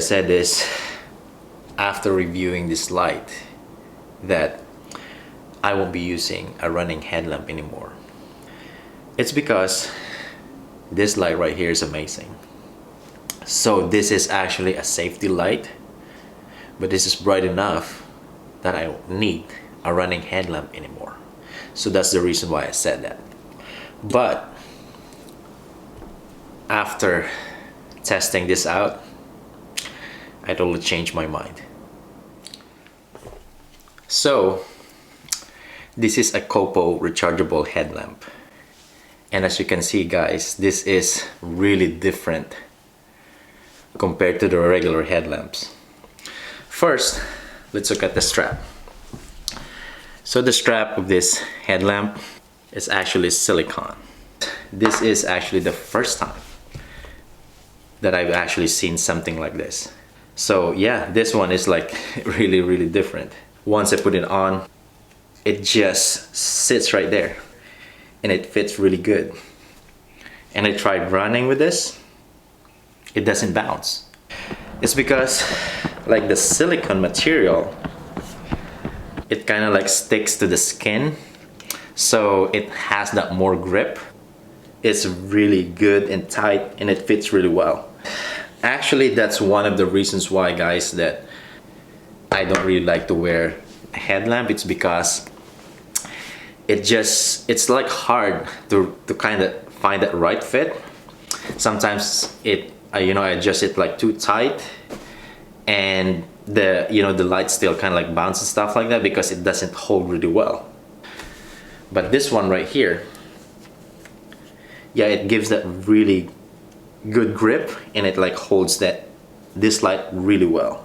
I said this after reviewing this light that I won't be using a running headlamp anymore. It's because this light right here is amazing. So this is actually a safety light, but this is bright enough that I don't need a running headlamp anymore. So that's the reason why I said that. But after testing this out, I totally changed my mind. So this is a Copo rechargeable headlamp, and as you can see, guys, this is really different compared to the regular headlamps. First, let's look at the strap. So the strap of this headlamp is actually silicone. This is actually the first time that I've actually seen something like this. So yeah, this one is like really different. Once I put it on, it just sits right there and it fits really good. And I tried running with this, it doesn't bounce. It's because like the silicone material, it kind of like sticks to the skin, so it has that more grip. It's really good and tight, and it fits really well. Actually, that's one of the reasons why, guys, that I don't really like to wear a headlamp. It's because it's like hard to kind of find that right fit. Sometimes I adjust it like too tight, and the light still kind of like bounces, stuff like that, because it doesn't hold really well. But this one right here, yeah, it gives that really good grip, and it like holds this light really well.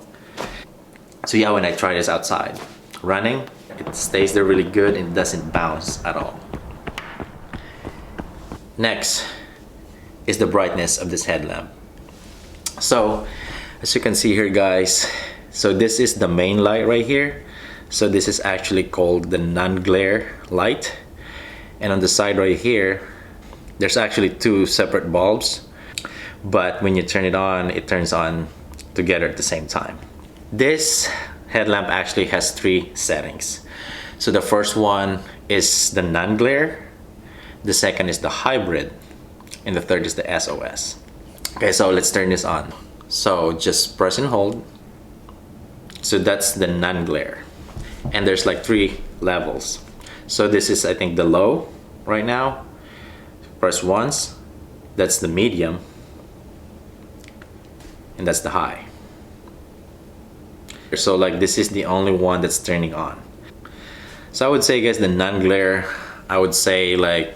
So yeah, when I try this outside running, it stays there really good and it doesn't bounce at all. Next is the brightness of this headlamp. So as you can see here, guys, so this is the main light right here. So this is actually called the non-glare light, and on the side right here there's actually two separate bulbs, but when you turn it turns on together at the same time. This headlamp actually has 3 settings. So the first one is the non-glare, the second is the hybrid, and the third is the SOS. Okay, so let's turn this on. So just press and hold. So that's the non-glare, and there's like 3 levels. So this is, I think, the low right now. Press once, that's the medium, and that's the high. So like this is the only one that's turning on. So I would say, guys, the non-glare, I would say like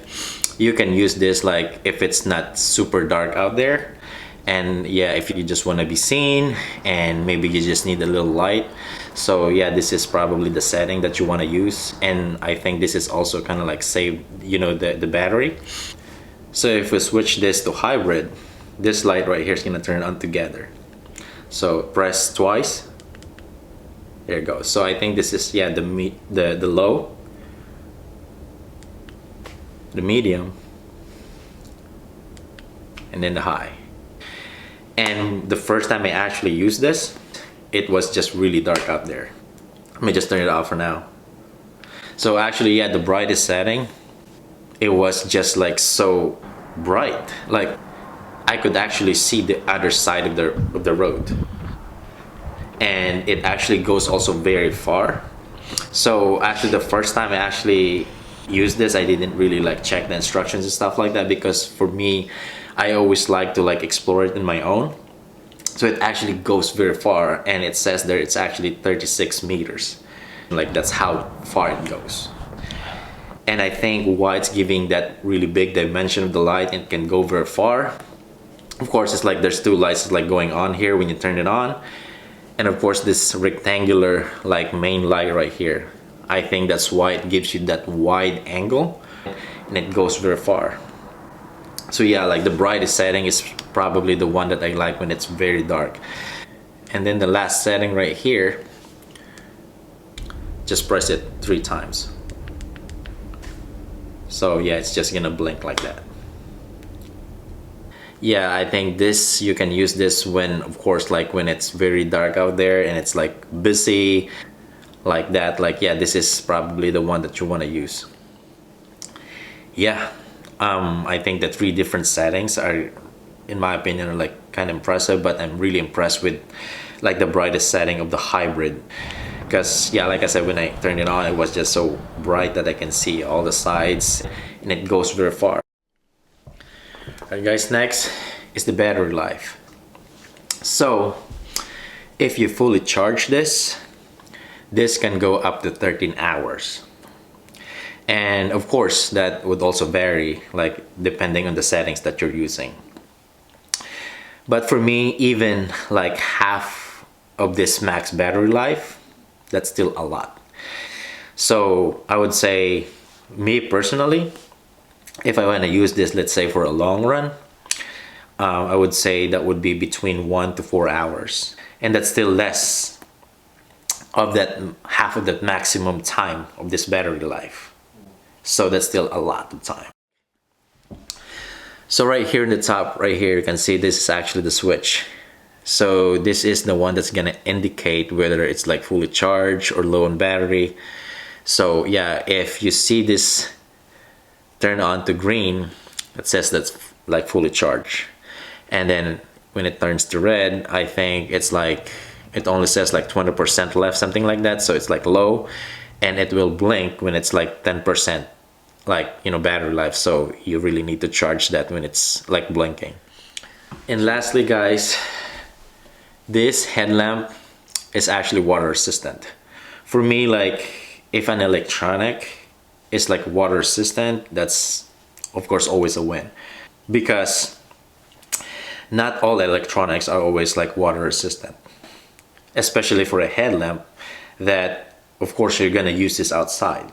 you can use this like if it's not super dark out there, and yeah, if you just want to be seen and maybe you just need a little light. So yeah, this is probably the setting that you want to use, and I think this is also kind of like save the battery. So if we switch this to hybrid, this light right here is gonna turn on together. So press twice, there it goes. So I think this is, yeah, the low, the medium, and then the high. And the first time I actually used this, it was just really dark out there. Let me just turn it off for now. So actually, yeah, the brightest setting, it was just like so bright, like I could actually see the other side of the road, and it actually goes also very far. So actually the first time I actually used this, I didn't really like check the instructions and stuff like that, because for me, I always like to like explore it in my own. So it actually goes very far, and it says there it's actually 36 meters. Like that's how far it goes. And I think why it's giving that really big dimension of the light, and can go very far. Of course, it's like there's 2 lights like going on here when you turn it on. And of course, this rectangular like main light right here. I think that's why it gives you that wide angle, and it goes very far. So yeah, like the brightest setting is probably the one that I like when it's very dark. And then the last setting right here, just press it 3 times. So yeah, it's just gonna blink like that. Yeah, I think this, you can use this when, of course, like when it's very dark out there and it's like busy like that. Like, yeah, this is probably the one that you want to use. Yeah, I think the 3 different settings are, in my opinion, are like kind of impressive, but I'm really impressed with like the brightest setting of the hybrid. Because yeah, like I said, when I turned it on, it was just so bright that I can see all the sides and it goes very far. Alright guys, next is the battery life. So if you fully charge this can go up to 13 hours. And of course, that would also vary, like depending on the settings that you're using. But for me, even like half of this max battery life, that's still a lot. So I would say, me personally, if I want to use this, let's say for a long run, I would say that would be between 1 to 4 hours. And that's still less of that, half of that maximum time of this battery life. So that's still a lot of time. So right here in the top, right here, you can see this is actually the switch. So this is the one that's gonna indicate whether it's like fully charged or low on battery. So yeah, if you see this turn on to green, it says that's like fully charged. And then when it turns to red, I think it's like, it only says like 20% left, something like that. So it's like low, and it will blink when it's like 10%, like, you know, battery life. So you really need to charge that when it's like blinking. And lastly guys, this headlamp is actually water resistant. For me, like if an electronic is like water resistant, that's of course always a win, because not all electronics are always like water resistant, especially for a headlamp that of course you're gonna use this outside.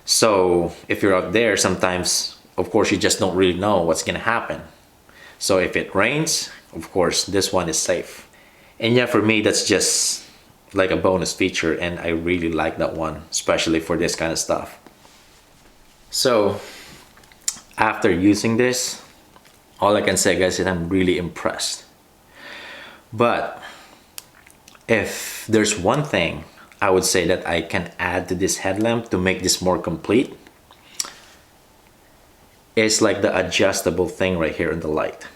So if you're out there, sometimes of course you just don't really know what's gonna happen. So if it rains, of course this one is safe. And yeah, for me that's just like a bonus feature, and I really like that one, especially for this kind of stuff. So after using this, all I can say guys is I'm really impressed. But if there's one thing I would say that I can add to this headlamp to make this more complete, is like the adjustable thing right here in the light.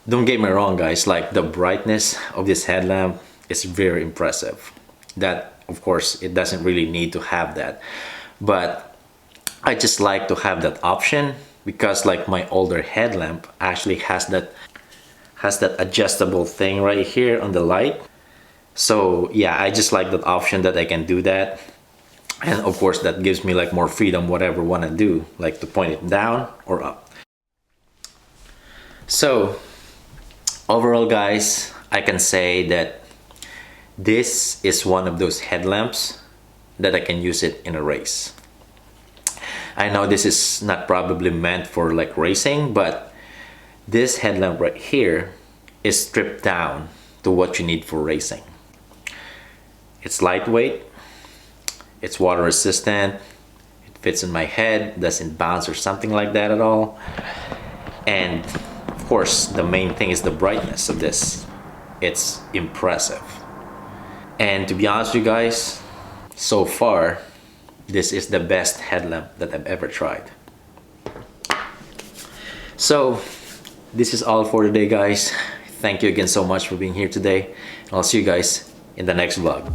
Don't get me wrong guys, like the brightness of this headlamp is very impressive. That of course it doesn't really need to have that, but I just like to have that option, because like my older headlamp actually has that adjustable thing right here on the light. So yeah, I just like that option that I can do that. And of course that gives me like more freedom, whatever I want to do, like to point it down or up. So overall guys, I can say that this is one of those headlamps that I can use it in a race. I know this is not probably meant for like racing, but this headlamp right here is stripped down to what you need for racing. It's lightweight, it's water resistant, it fits in my head, doesn't bounce or something like that at all. And of course, the main thing is the brightness of this. It's impressive. And to be honest with you guys, so far, this is the best headlamp that I've ever tried. So, this is all for today guys. Thank you again so much for being here today. I'll see you guys in the next vlog.